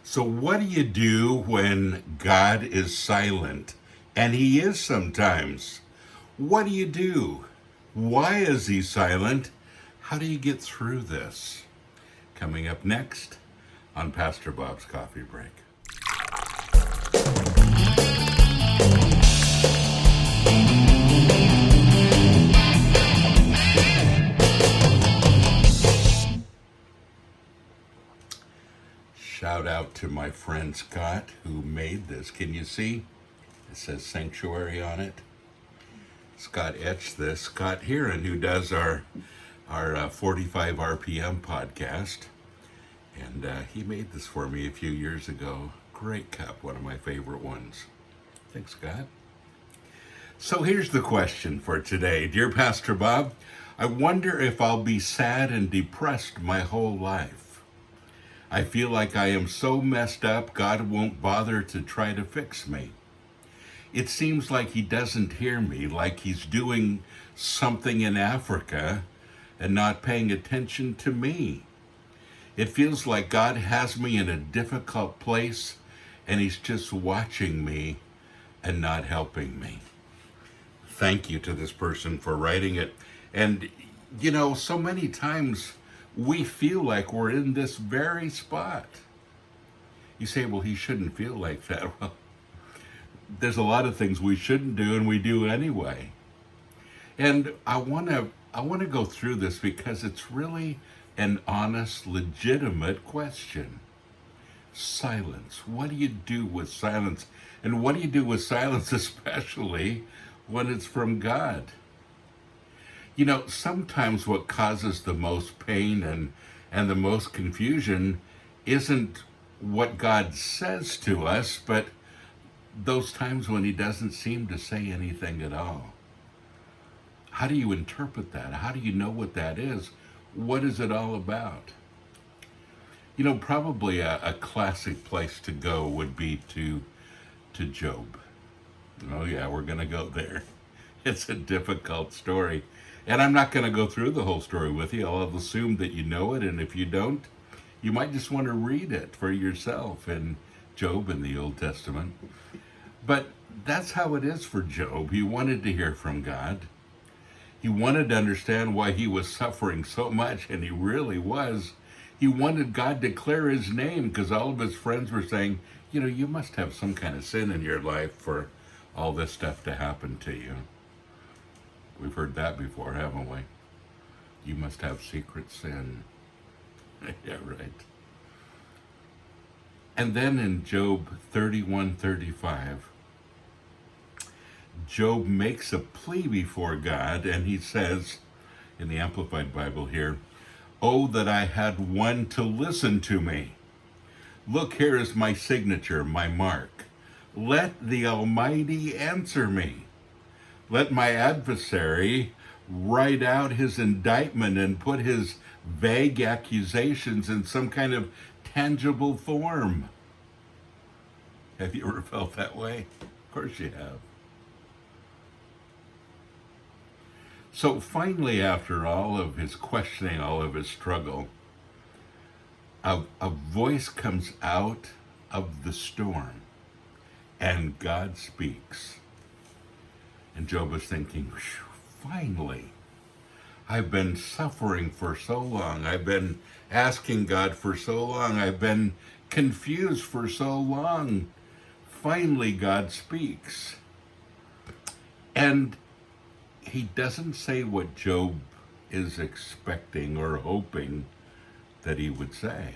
So, what do you do when God is silent? And He is sometimes. What do you do? Why is He silent? How do you get through this? Coming up next on Pastor Bob's Coffee Break. Shout out to my friend Scott who made this. Can you see? It says sanctuary on it. Scott etched this. Scott Heron, who does our 45 RPM podcast. And he made this for me a few years ago. Great cup, one of my favorite ones. Thanks, Scott. So here's the question for today. Dear Pastor Bob, I wonder if I'll be sad and depressed my whole life. I feel like I am so messed up, God won't bother to try to fix me. It seems like He doesn't hear me, like He's doing something in Africa and not paying attention to me. It feels like God has me in a difficult place and He's just watching me and not helping me. Thank you to this person for writing it. And, you know, so many times we feel like we're in this very spot. You say, well, he shouldn't feel like that. Well, there's a lot of things we shouldn't do and we do anyway. And I want to go through this because it's really an honest, legitimate question. Silence. What do you do with silence? And what do you do with silence, especially when it's from God? You know, sometimes what causes the most pain and the most confusion isn't what God says to us, but those times when He doesn't seem to say anything at all. How do you interpret that? How do you know what that is? What is it all about? You know, probably a classic place to go would be to Job. Oh yeah, we're going to go there. It's a difficult story. And I'm not going to go through the whole story with you. I'll assume that you know it, and if you don't, you might just want to read it for yourself in Job in the Old Testament. But that's how it is for Job. He wanted to hear from God. He wanted to understand why he was suffering so much, and he really was. He wanted God to clear his name because all of his friends were saying, you know, you must have some kind of sin in your life for all this stuff to happen to you. We've heard that before, haven't we? You must have secret sin. Yeah, right. And then in Job 31:35, Job makes a plea before God, and he says, in the Amplified Bible here, "Oh, that I had one to listen to me. Look, here is my signature, my mark. Let the Almighty answer me. Let my adversary write out his indictment and put his vague accusations in some kind of tangible form." Have you ever felt that way? Of course you have. So finally, after all of his questioning, all of his struggle, a voice comes out of the storm, and God speaks. And Job was thinking, finally, I've been suffering for so long. I've been asking God for so long. I've been confused for so long. Finally, God speaks. And He doesn't say what Job is expecting or hoping that he would say.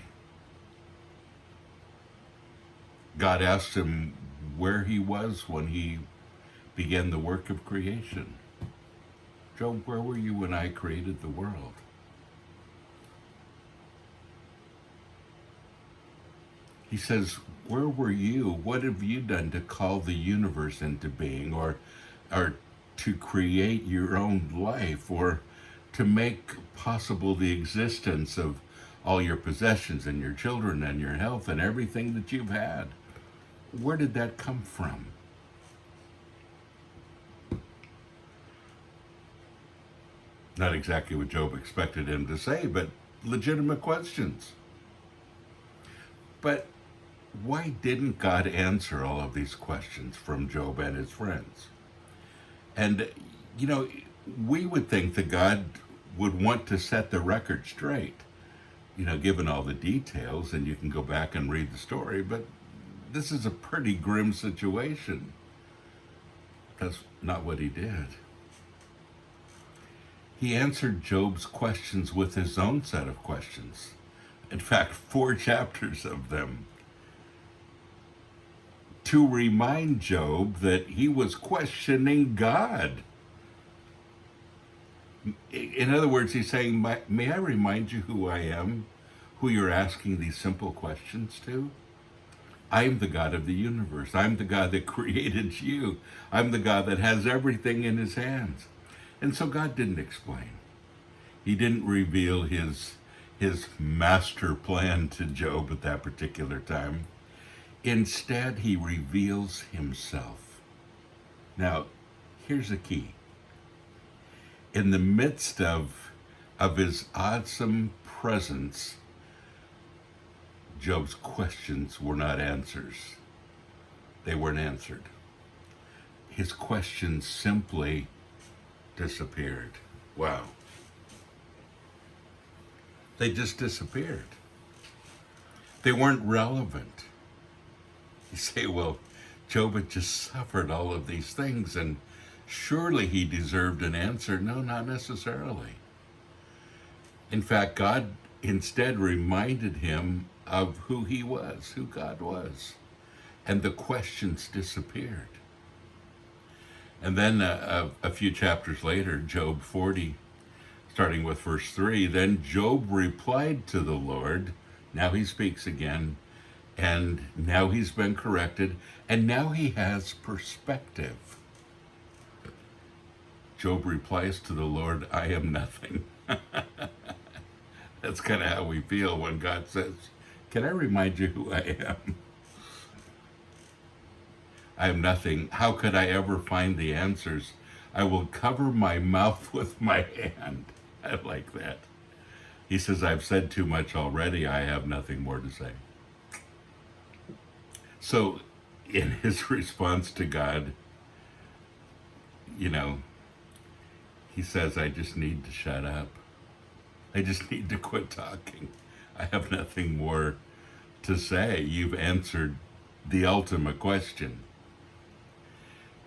God asked him where he was when he began the work of creation. Job, where were you when I created the world? He says, where were you? What have you done to call the universe into being, or to create your own life, or to make possible the existence of all your possessions and your children and your health and everything that you've had? Where did that come from? Not exactly what Job expected him to say, but legitimate questions. But why didn't God answer all of these questions from Job and his friends? And, you know, we would think that God would want to set the record straight, you know, given all the details, and you can go back and read the story, but this is a pretty grim situation. That's not what he did. He answered Job's questions with his own set of questions. In fact, 4 chapters of them, to remind Job that he was questioning God. In other words, he's saying, may I remind you who I am, who you're asking these simple questions to? I'm the God of the universe. I'm the God that created you. I'm the God that has everything in his hands. And so God didn't explain. He didn't reveal his master plan to Job at that particular time. Instead, he reveals himself. Now, here's the key. In the midst of his awesome presence, Job's questions were not answers. They weren't answered. His questions simply disappeared. Wow. They just disappeared. They weren't relevant. You say, well, Job had just suffered all of these things, and surely he deserved an answer. No, not necessarily. In fact, God instead reminded him of who he was, who God was, and the questions disappeared. And then a few chapters later, Job 40, starting with verse 3, then Job replied to the Lord. Now he speaks again, and now he's been corrected, and now he has perspective. Job replies to the Lord, I am nothing. That's kind of how we feel when God says, can I remind you who I am? I am nothing. How could I ever find the answers? I will cover my mouth with my hand. I like that. He says, I've said too much already. I have nothing more to say. So in his response to God, you know, he says, I just need to shut up. I just need to quit talking. I have nothing more to say. You've answered the ultimate question.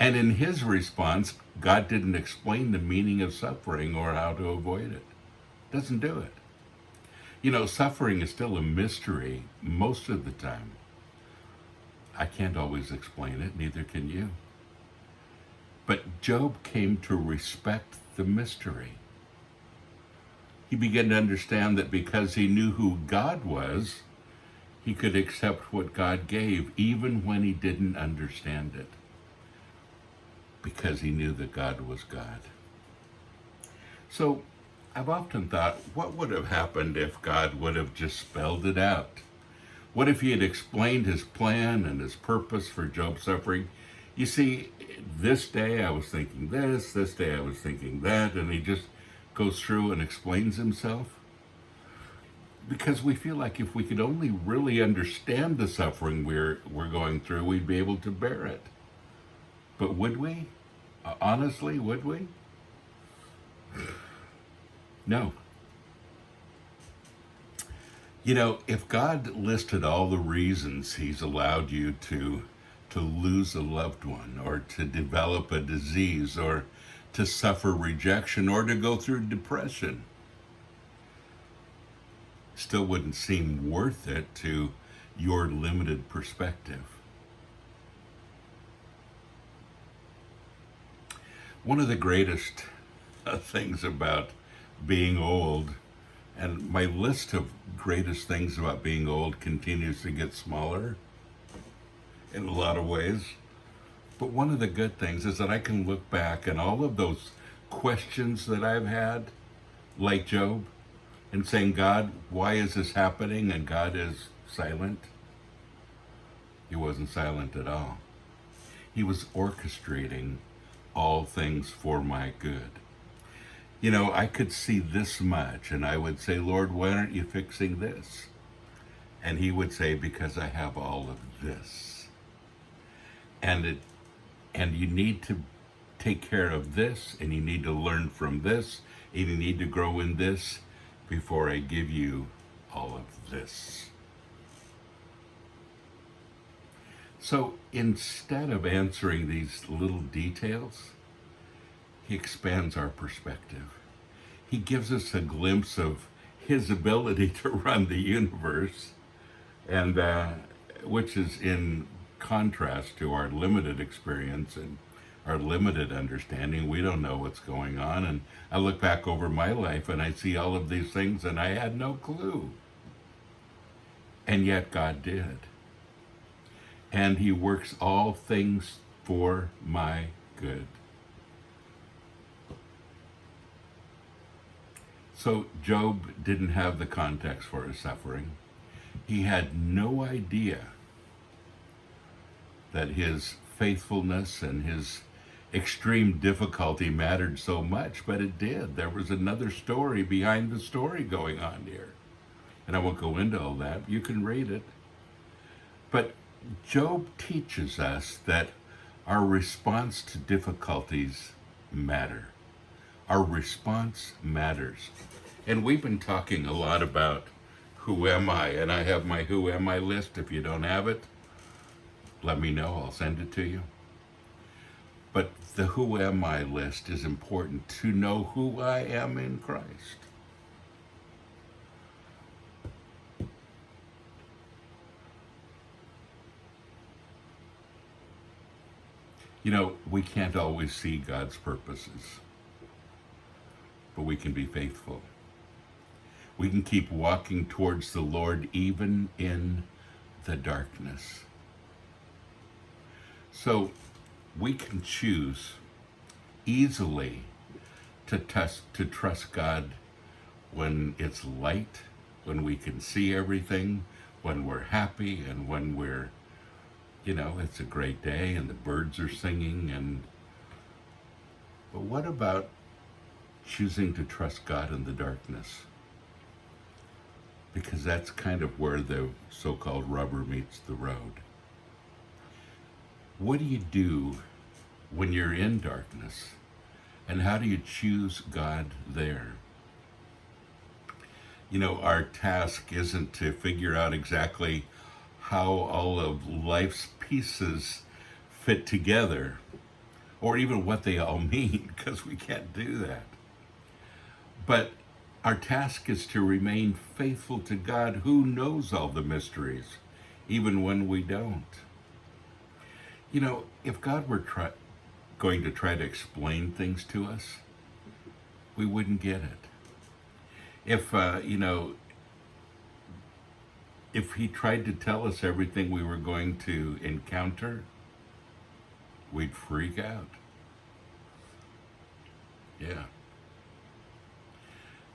And in his response, God didn't explain the meaning of suffering or how to avoid it. Doesn't do it. You know, suffering is still a mystery most of the time. I can't always explain it, neither can you. But Job came to respect the mystery. He began to understand that because he knew who God was, he could accept what God gave, even when he didn't understand it, because he knew that God was God. So I've often thought, what would have happened if God would have just spelled it out? What if he had explained his plan and his purpose for Job's suffering? You see, this day I was thinking this day I was thinking that, and he just goes through and explains himself. Because we feel like if we could only really understand the suffering we're going through, we'd be able to bear it. But would we? Honestly, would we? No. You know, if God listed all the reasons he's allowed you to lose a loved one, or to develop a disease, or to suffer rejection, or to go through depression, still wouldn't seem worth it to your limited perspective. One of the greatest things about being old, and my list of greatest things about being old continues to get smaller in a lot of ways, but one of the good things is that I can look back and all of those questions that I've had, like Job, and saying, God, why is this happening? And God is silent. He wasn't silent at all. He was orchestrating all things for my good. You know, I could see this much, and I would say, Lord, why aren't you fixing this? And he would say, because I have all of this. And you need to take care of this, and you need to learn from this, and you need to grow in this before I give you all of this. So instead of answering these little details, he expands our perspective. He gives us a glimpse of his ability to run the universe, and which is in contrast to our limited experience and our limited understanding. We don't know what's going on, and I look back over my life and I see all of these things and I had no clue. And yet God did. And he works all things for my good. So Job didn't have the context for his suffering. He had no idea that his faithfulness and his extreme difficulty mattered so much, but it did. There was another story behind the story going on here. And I won't go into all that. You can read it. But Job teaches us that our response to difficulties matter. Our response matters. And we've been talking a lot about who am I, and I have my who am I list. If you don't have it, let me know, I'll send it to you. But the who am I list is important to know who I am in Christ. You know, we can't always see God's purposes, but we can be faithful. We can keep walking towards the Lord even in the darkness. So we can choose easily to trust God when it's light, when we can see everything, when we're happy, and when we're, it's a great day and the birds are singing. But what about choosing to trust God in the darkness? Because that's kind of where the so-called rubber meets the road. What do you do when you're in darkness? And how do you choose God there? Our task isn't to figure out exactly how all of life's pieces fit together, or even what they all mean, because we can't do that. But our task is to remain faithful to God, who knows all the mysteries, even when we don't. If God were going to try to explain things to us, we wouldn't get it. If he tried to tell us everything we were going to encounter, we'd freak out. Yeah.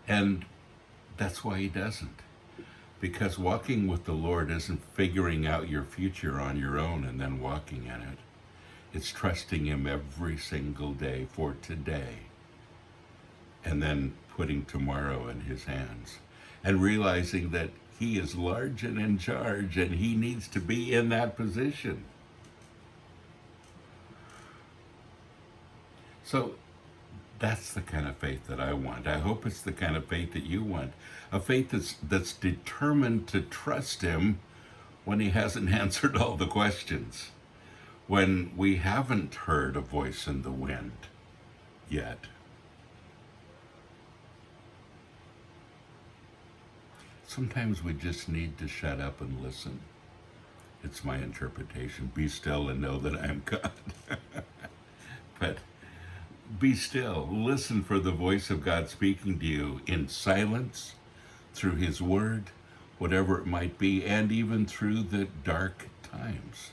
And that's why he doesn't. Because walking with the Lord isn't figuring out your future on your own and then walking in it. It's trusting him every single day for today, and then putting tomorrow in his hands, and realizing that he is large and in charge, and he needs to be in that position. So that's the kind of faith that I want. I hope it's the kind of faith that you want. A faith that's determined to trust him when he hasn't answered all the questions, when we haven't heard a voice in the wind yet. Sometimes we just need to shut up and listen. It's my interpretation. Be still and know that I am God. But be still. Listen for the voice of God speaking to you in silence, through his word, whatever it might be, and even through the dark times.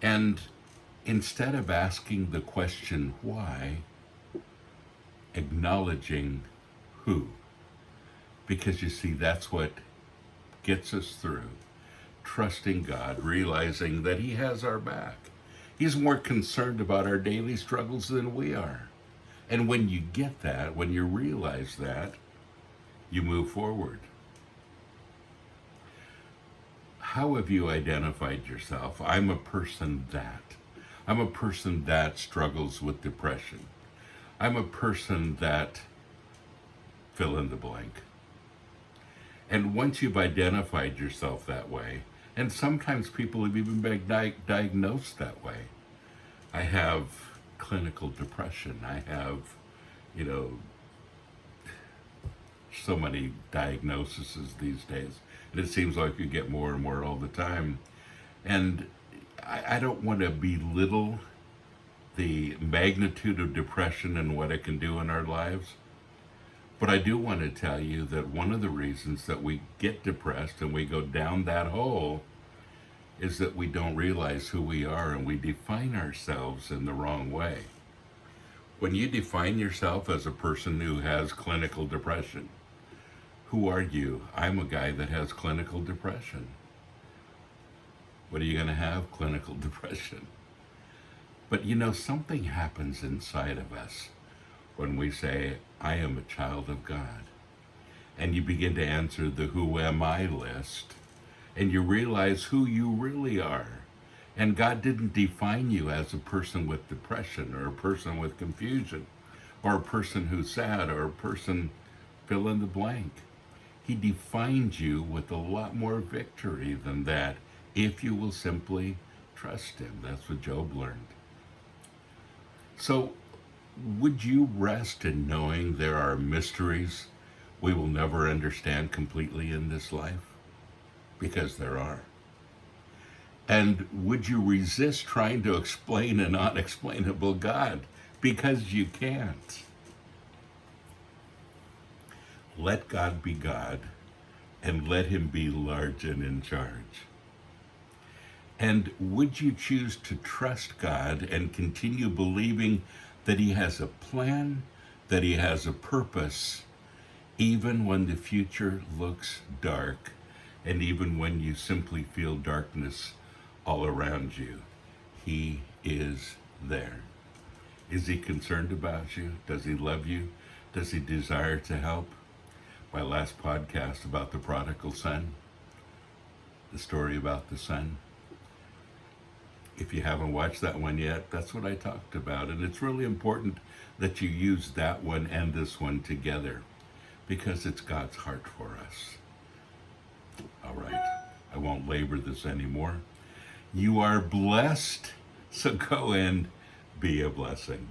And instead of asking the question why, acknowledging who. Because you see, that's what gets us through. Trusting God, realizing that he has our back. He's more concerned about our daily struggles than we are. And when you get that, when you realize that, you move forward. how have you identified yourself? I'm a person that. I'm a person that struggles with depression. I'm a person that, fill in the blank. And once you've identified yourself that way, and sometimes people have even been diagnosed that way. I have clinical depression. I have, you know, so many diagnoses these days. And it seems like you get more and more all the time. And I don't want to belittle the magnitude of depression and what it can do in our lives. But I do want to tell you that one of the reasons that we get depressed and we go down that hole is that we don't realize who we are and we define ourselves in the wrong way. When you define yourself as a person who has clinical depression, who are you? I'm a guy that has clinical depression. What are you going to have? Clinical depression. But you know, something happens inside of us when we say, I am a child of God. And you begin to answer the who am I list, and you realize who you really are. And God didn't define you as a person with depression or a person with confusion or a person who's sad or a person fill in the blank. He defined you with a lot more victory than that if you will simply trust him. That's what Job learned. So would you rest in knowing there are mysteries we will never understand completely in this life? Because there are. And would you resist trying to explain an unexplainable God? Because you can't. Let God be God, and let him be large and in charge. And would you choose to trust God and continue believing that he has a plan, that he has a purpose, even when the future looks dark, and even when you simply feel darkness all around you? He is there. Is he concerned about you? Does he love you? Does he desire to help? My last podcast about the prodigal son, the story about the son. If you haven't watched that one yet, that's what I talked about. And it's really important that you use that one and this one together, because it's God's heart for us. All right, I won't labor this anymore. You are blessed, so go and be a blessing.